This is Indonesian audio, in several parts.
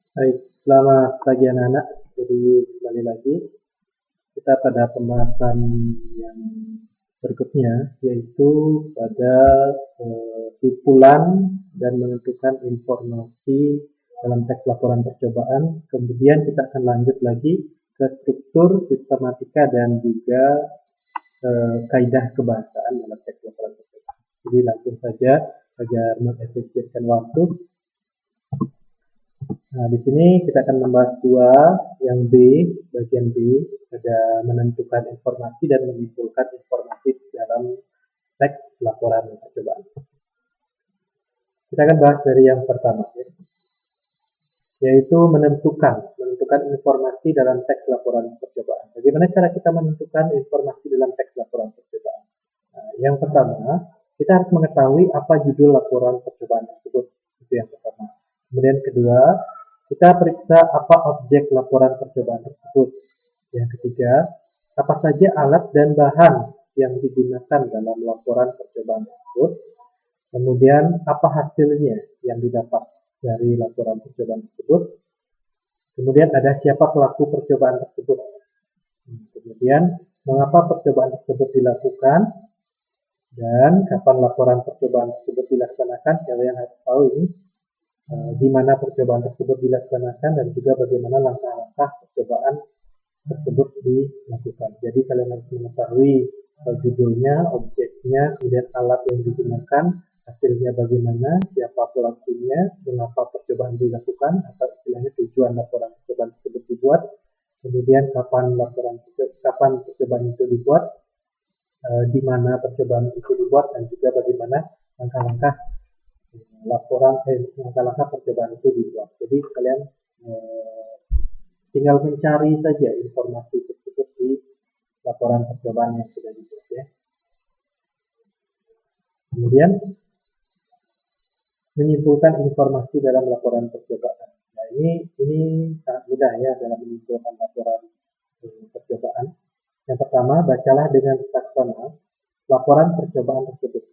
Baik, selamat pagi anak-anak. Jadi kembali lagi kita pada pembahasan yang berikutnya, yaitu pada kumpulan dan menentukan informasi dalam teks laporan percobaan. Kemudian kita akan lanjut lagi ke struktur, sistematika, dan juga kaidah kebahasaan dalam teks laporan percobaan. Jadi langsung saja agar mengefisienkan waktu. Nah, di sini kita akan membahas dua, yang B, bagian B, ada menentukan informasi dan menyimpulkan informasi dalam teks laporan percobaan. Kita akan bahas dari yang pertama, yaitu menentukan informasi dalam teks laporan percobaan. Bagaimana cara kita menentukan informasi dalam teks laporan percobaan? Nah, yang pertama, kita harus mengetahui apa judul laporan percobaan tersebut. Itu yang pertama. Kemudian kedua, kita periksa apa objek laporan percobaan tersebut. Yang ketiga, apa saja alat dan bahan yang digunakan dalam laporan percobaan tersebut. Kemudian, apa hasilnya yang didapat dari laporan percobaan tersebut. Kemudian ada siapa pelaku percobaan tersebut. Kemudian, mengapa percobaan tersebut dilakukan dan kapan laporan percobaan tersebut dilaksanakan. Kalian harus tahu ini di mana percobaan tersebut dilaksanakan dan juga bagaimana langkah-langkah percobaan tersebut dilakukan. Jadi kalian harus mengetahui judulnya, objeknya, kemudian alat yang digunakan, hasilnya bagaimana, siapa pelakunya, mengapa percobaan dilakukan, atau istilahnya tujuan laporan percobaan tersebut dibuat, kemudian kapan percobaan itu dibuat, di mana percobaan itu dibuat, dan juga bagaimana langkah-langkah langkah-langkah percobaan itu dibuat. Jadi kalian tinggal mencari saja informasi tersebut di laporan percobaan yang sudah dibuat, ya. Kemudian menyimpulkan informasi dalam laporan percobaan. Nah, ini sangat mudah ya dalam menyimpulkan laporan percobaan. Yang pertama, bacalah dengan saksama laporan percobaan tersebut.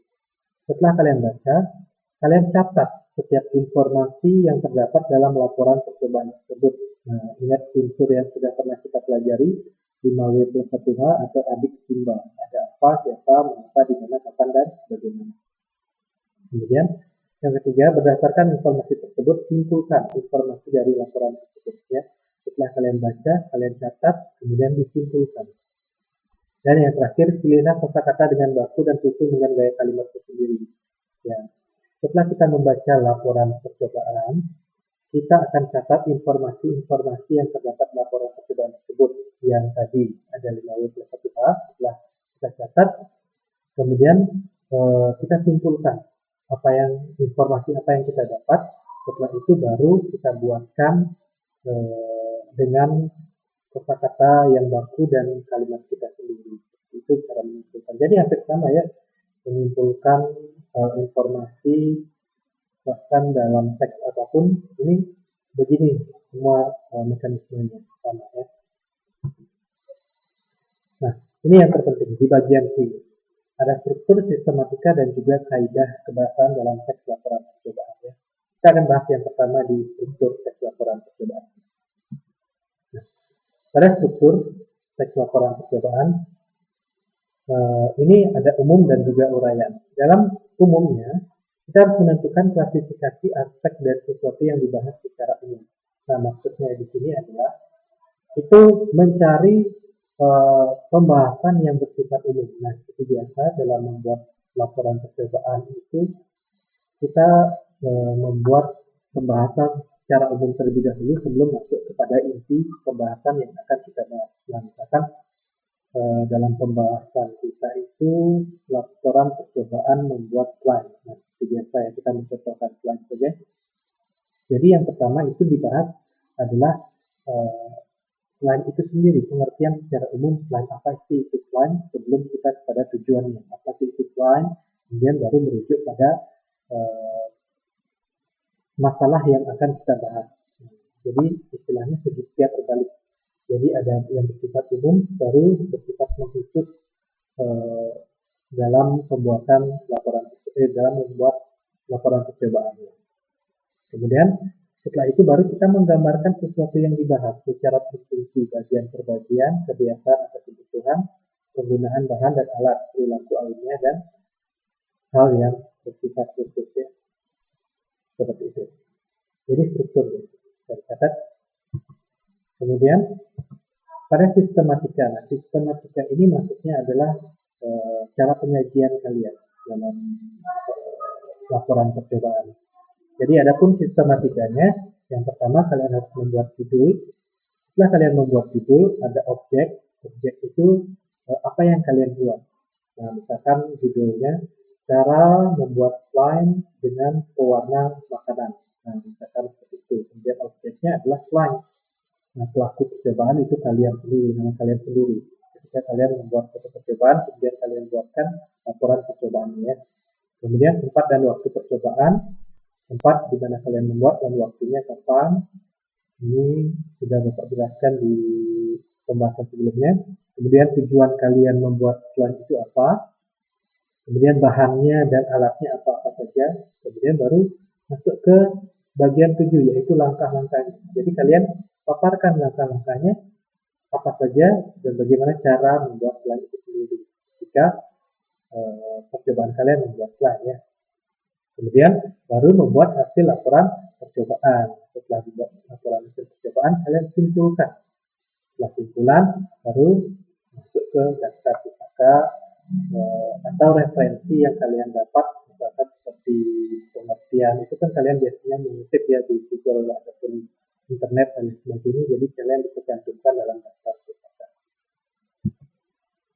Setelah kalian baca, kalian catat setiap informasi yang terdapat dalam laporan percobaan tersebut. Nah, ingat unsur yang sudah pernah kita pelajari, 5W+1H atau adik timbal. Ada apa, siapa, mengapa, di mana, kapan, dan bagaimana. Kemudian, yang ketiga, berdasarkan informasi tersebut, simpulkan informasi dari laporan tersebut. Ya. Setelah kalian baca, kalian catat, kemudian disimpulkan. Dan yang terakhir, pilihlah kosakata dengan baku dan susun dengan gaya kalimat tersendiri. Ya. Setelah kita membaca laporan percobaan, kita akan catat informasi-informasi yang terdapat laporan percobaan tersebut. Yang tadi ada 5W+1H, setelah kita catat, kemudian kita simpulkan informasi apa yang kita dapat. Setelah itu baru kita buatkan dengan kosakata yang baku dan kalimat kita sendiri. Itu cara menyimpulkan. Jadi hampir sama ya, menyimpulkan informasi bahkan dalam teks apapun, ini begini semua mekanismenya sama ya. Nah, ini yang terpenting di bagian C. Ada struktur, sistematika, dan juga kaidah kebahasaan dalam teks laporan percobaan ya. Kita akan bahas yang pertama di struktur teks laporan percobaan. Nah, pada struktur teks laporan percobaan ini ada umum dan juga uraian. Dalam umumnya, kita harus menentukan klasifikasi aspek dari sesuatu yang dibahas secara umum. Nah, maksudnya di sini adalah itu mencari pembahasan yang bersifat umum. Nah, seperti biasa dalam membuat laporan percobaan itu kita membuat pembahasan secara umum terlebih dahulu sebelum masuk kepada inti pembahasan yang akan kita bahas. Nah, misalkan dalam pembahasan kita itu laporan percobaan membuat slide. Nah, seperti biasa ya, kita mencontohkan slide saja. Jadi yang pertama itu dibahas adalah slide itu sendiri, pengertian secara umum slide apa sih itu slide sebelum kita kepada tujuannya, apa sih itu slide, kemudian baru merujuk pada masalah yang akan kita bahas. Jadi istilahnya segitiga terbalik. Jadi ada yang bersifat umum, baru bersifat mengkhusus dalam membuat laporan percobaan. Kemudian Setelah itu baru kita menggambarkan sesuatu yang dibahas secara terperinci, bagian per bagian, kebiasaan atau kebutuhan, penggunaan bahan dan alat, perilaku alamiah, dan hal yang bersifat khusus ya. Seperti itu. Jadi strukturnya. Saya catat. Kemudian pada sistematika. Nah, sistematika ini maksudnya adalah cara penyajian kalian dalam laporan percobaan. Jadi adapun sistematikanya, yang pertama kalian harus membuat judul. Setelah kalian membuat judul, ada objek. Objek itu apa yang kalian buat. Nah, misalkan judulnya cara membuat slime dengan pewarna makanan. Nah, misalkan seperti itu. Kemudian objeknya adalah slime. Nah, pelaku percobaan itu kalian sendiri, nama kalian sendiri. Ketika kalian membuat suatu percobaan, kemudian kalian buatkan laporan percobaannya. Kemudian tempat dan waktu percobaan, tempat di mana kalian membuat dan waktunya kapan. Ini sudah Bapak jelaskan di pembahasan sebelumnya. Kemudian tujuan kalian membuat slime itu apa. Kemudian bahannya dan alatnya apa-apa saja. Kemudian baru masuk ke bagian 7, yaitu langkah-langkahnya. Jadi kalian paparkan langkah-langkahnya apa saja dan bagaimana cara membuat slime itu sendiri jika percobaan kalian membuat slime ya. Kemudian baru membuat hasil laporan percobaan. Setelah dibuat laporan hasil percobaan, kalian simpulkan. Setelah simpulan baru masuk ke daftar pustaka atau referensi yang kalian dapat, misalkan seperti pengertian itu kan kalian biasanya mengutip ya di Google ataupun internet dan sebagainya, jadi kalian bisa cantumkan dalam daftar pustaka.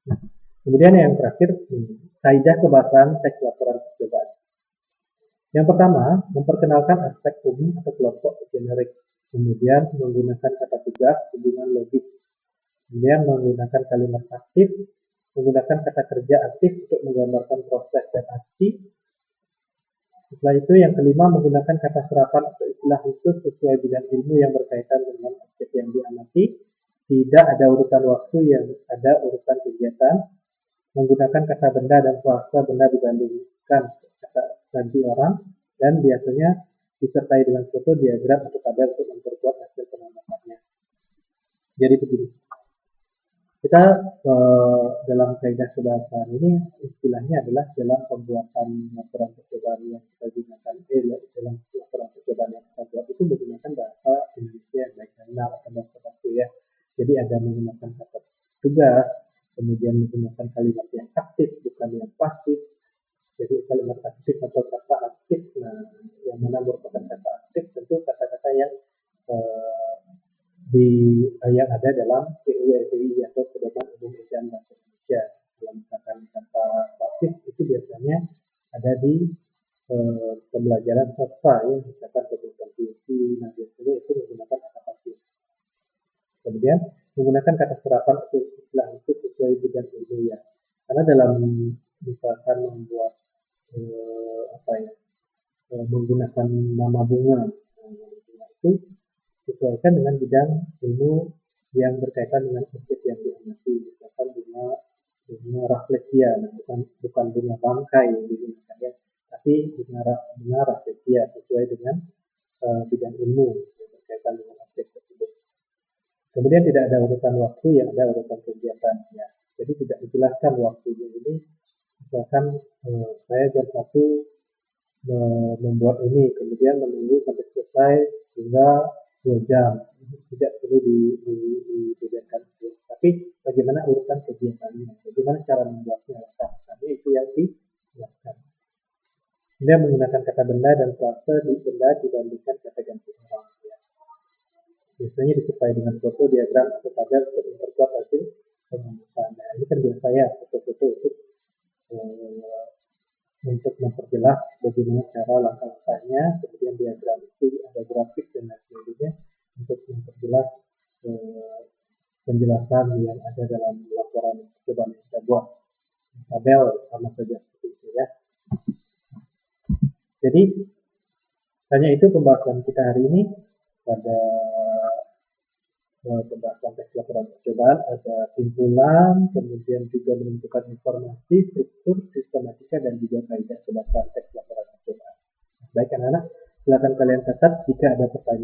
Nah, kemudian yang terakhir, kaidah kebahasaan teks laporan percobaan. Yang pertama, memperkenalkan aspek umum atau kelompok generik. Kemudian menggunakan kata tugas, hubungan logis. Kemudian menggunakan kalimat aktif, menggunakan kata kerja aktif untuk menggambarkan proses dan aksi. Setelah itu yang kelima, menggunakan kata serapan atau istilah khusus sesuai bidang ilmu yang berkaitan dengan objek yang diamati. Tidak ada urutan waktu, yang ada urutan kegiatan. Menggunakan kata benda dan frasa benda dibandingkan kata ganti orang, dan biasanya disertai dengan foto, diagram, atau tabel untuk memperkuat hasil pengamatan. Jadi begini. Kita dalam kaidah kebahasaan ini istilahnya adalah dalam pembuatan laporan percobaan yang kita gunakan dalam laporan percobaan yang kita buat itu menggunakan bahasa Indonesia yang baik dan benar atau bahasa baku ya. Jadi ada menggunakan kata tugas, kemudian menggunakan kalimat yang aktif bukan yang pasif. Jadi kalimat aktif atau kata aktif, nah yang mana merupakan kata aktif tentu kata-kata yang yang ada dalam PUEDI atau Pedoman Umum Ejaan Bahasa Indonesia. Kalau misalkan kata pasif itu biasanya ada di pembelajaran sastra ya, misalkan pembukaan puisi, nah biasanya itu menggunakan kata pasif. Kemudian menggunakan kata serapan atau istilah itu sesuai bidang ilmu ya. Karena dalam misalkan membuat menggunakan nama bunga, itu sesuaikan dengan bidang ilmu yang berkaitan dengan objek yang diamati. Misalkan bunga rafflesia, nah, bukan bunga bangkai yang digunakan ya, tapi bunga rafflesia sesuai dengan bidang ilmu yang berkaitan dengan objek tersebut. Kemudian tidak ada urutan waktu, yang ada urutan kegiatan ya. Jadi tidak dijelaskan waktunya. Ini misalkan saya jam 1 membuat ini, kemudian menunggu sampai selesai hingga 2 jam. Tidak perlu dibedakan. Tapi bagaimana urutan kegiatannya, bagaimana cara membuatnya, langkah-langkahnya itu yang dijelaskan. Kemudian menggunakan kata benda dan frase di benda dibandingkan kata ganti orang. Ya. Biasanya disertai dengan foto, diagram, atau tabel untuk memperkuat hasil pengamatan. Nah, ini kan biasa ya, foto-foto untuk memperjelas bagaimana cara langkah-langkahnya, kemudian diagram itu ada grafik dan lain sebagainya untuk memperjelas penjelasan yang ada dalam laporan percobaan yang kita buat. Tabel sama saja seperti itu ya. Jadi hanya itu pembahasan kita hari ini pada pembahasan teks laporan percobaan. Ada simpulan, kemudian juga menentukan informasi, struktur, sistematika, dan juga kaidah pembahasan teks laporan percobaan. Baik anak-anak, silakan kalian catat jika ada pertanyaan.